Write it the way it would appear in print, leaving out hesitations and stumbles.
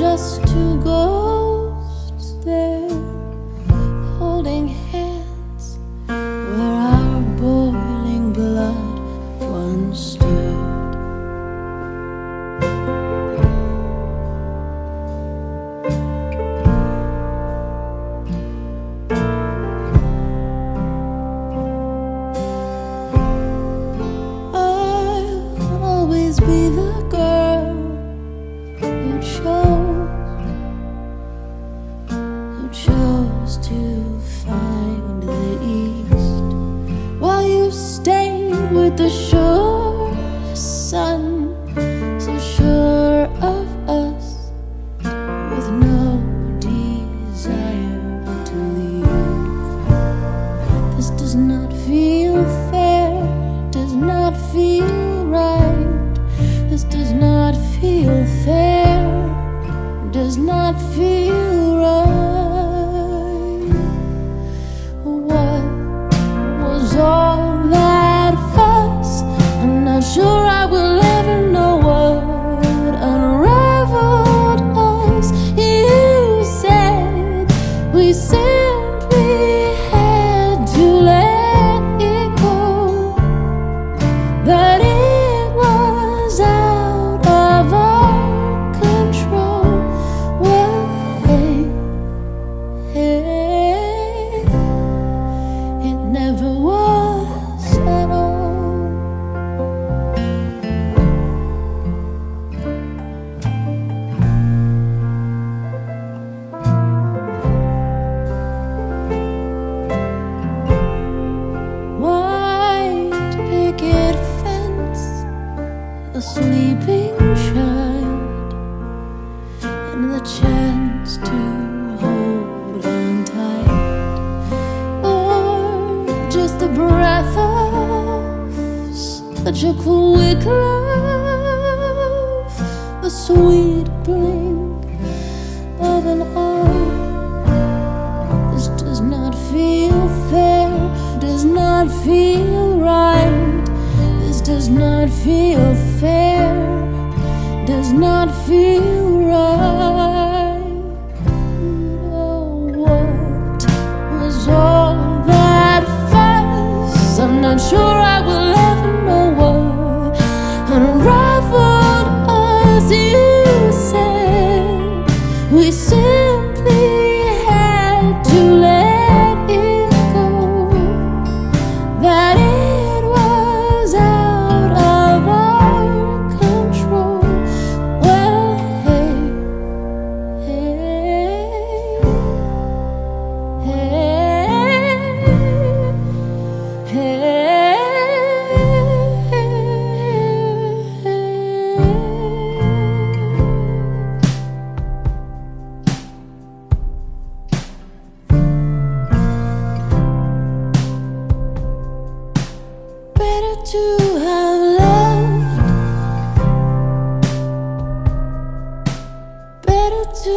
just two ghosts there, holding hands where our boiling blood once stood. I'll always be the girl who chose to find the east, while you stayed with the shore sun, so sure of us, with no desire to leave. This does not feel fair, does not feel right. This does not feel fair, does not feel right. What was all that fuss? I'm not sure I will ever know what unraveled us. You said we simply had to let it go, that it was out of our control. Well, it never was at all. White picket fence, a sleeping child, and the chance to hold on tight, or just the breath of such a quick love, the sweet blink of an eye. This does not feel fair, does not feel right. This does not feel fair, does not feel right. Oh, what was all that fuss? I'm not sure I will ever know what unraveled us. You said we simply had to let it go, that it was out of our control. Well, better to have loved, better to